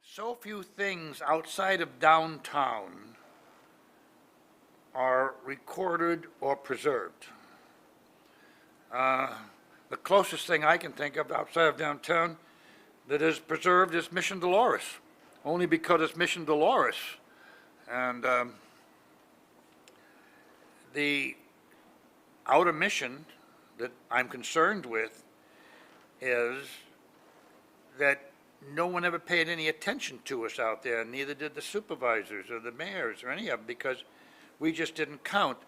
So few things outside of downtown are recorded or preserved. The closest thing I can think of outside of downtown that is preserved is Mission Dolores, only because it's Mission Dolores. And the outer mission that I'm concerned with is that no one ever paid any attention to us out there, neither did the supervisors or the mayors or any of them, because we just didn't count.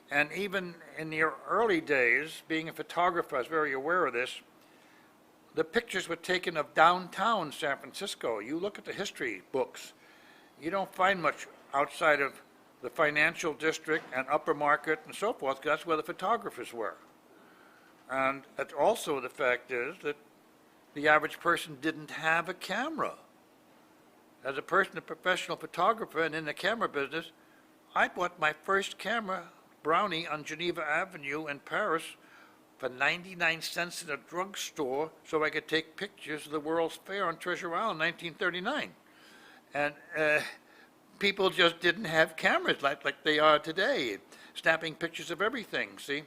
And even in the early days, being a photographer, I was very aware of this, the pictures were taken of downtown San Francisco. You look at the history books, you don't find much outside of the financial district and upper market and so forth, because that's where the photographers were. And also the fact is that the average person didn't have a camera. As a person, a professional photographer and in the camera business, I bought my first camera, Brownie, on Geneva Avenue in Paris for 99 cents in a drugstore so I could take pictures of the World's Fair on Treasure Island in 1939. And people just didn't have cameras like they are today, snapping pictures of everything, see?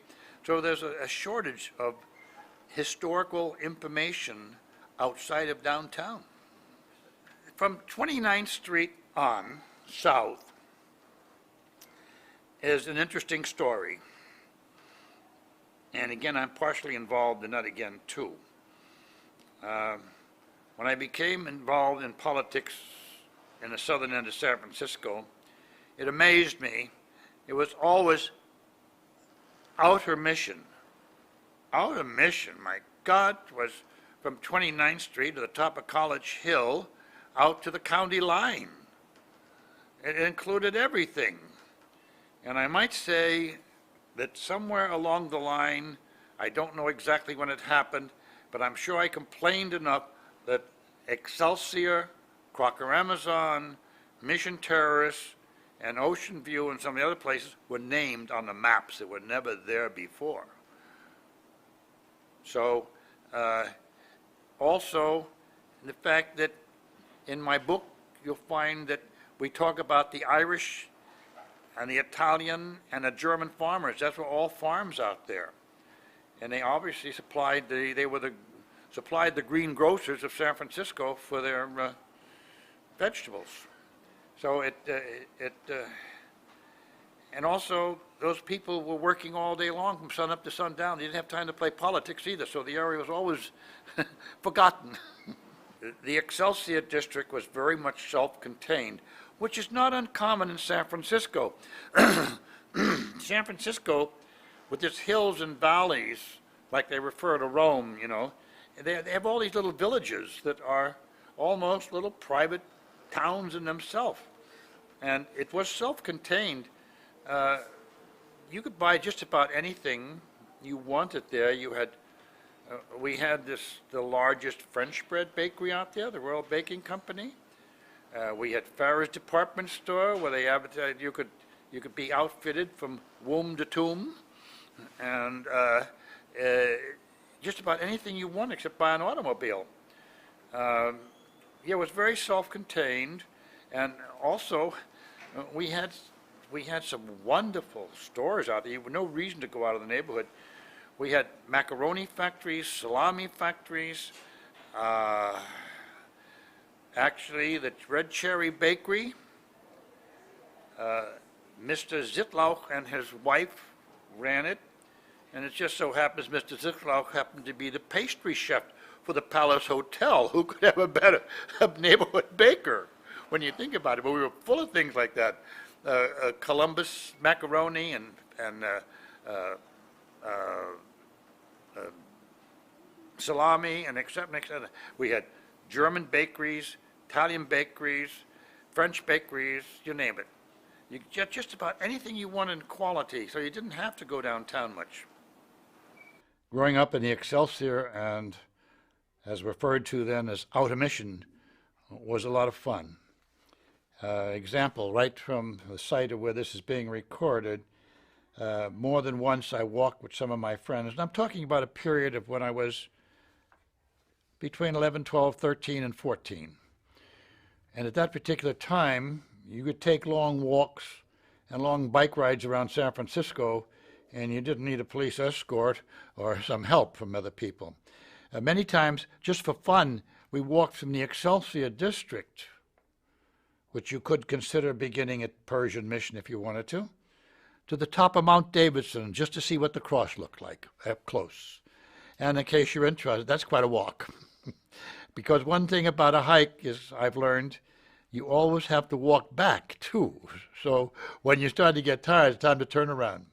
So there's a shortage of historical information outside of downtown. From 29th Street on, south, is an interesting story. And again, I'm partially involved in that again, too. When I became involved in politics in the southern end of San Francisco, it amazed me. It was always outer mission. Outer mission, my God, was from 29th Street to the top of College Hill out to the county line. It included everything. And I might say that somewhere along the line, I don't know exactly when it happened, but I'm sure I complained enough that Excelsior, Crocker Amazon, Mission Terrace, and Ocean View and some of the other places were named on the maps that were never there before. So, also, the fact that in my book, you'll find that we talk about the Irish and the Italian and the German farmers. That's were all farms out there. And they obviously supplied supplied the greengrocers of San Francisco for their vegetables. So and also those people were working all day long from sun up to sundown. They didn't have time to play politics either, so the area was always forgotten. The Excelsior district was very much self-contained, which is not uncommon in San Francisco. San Francisco, with its hills and valleys, like they refer to Rome, you know, they have all these little villages that are almost little private towns in themselves. And it was self-contained. You could buy just about anything you wanted there. You had, we had the largest French bread bakery out there, the Royal Baking Company. We had Farrah's department store where they advertised you could be outfitted from womb to tomb, and just about anything you want except buy an automobile. Yeah, it was very self-contained, and also we had some wonderful stores out there. You had no reason to go out of the neighborhood. We had macaroni factories, salami factories. Actually, the Red Cherry Bakery, Mr. Zitlauch and his wife ran it, and it just so happens Mr. Zitlauch happened to be the pastry chef for the Palace Hotel. Who could have a better neighborhood baker when you think about it? But we were full of things like that. Columbus macaroni and salami and etc. We had German bakeries, Italian bakeries, French bakeries, you name it. You get just about anything you want in quality, so you didn't have to go downtown much. Growing up in the Excelsior, and as referred to then as Outer Mission, was a lot of fun. Example, right from the site of where this is being recorded, more than once I walked with some of my friends, and I'm talking about a period of when I was between 11, 12, 13, and 14. And at that particular time, you could take long walks and long bike rides around San Francisco, and you didn't need a police escort or some help from other people. Many times, just for fun, we walked from the Excelsior district, which you could consider beginning at Persian Mission if you wanted to the top of Mount Davidson just to see what the cross looked like up close. And in case you're interested, that's quite a walk. Because one thing about a hike is, I've learned, you always have to walk back too. So when you start to get tired, it's time to turn around.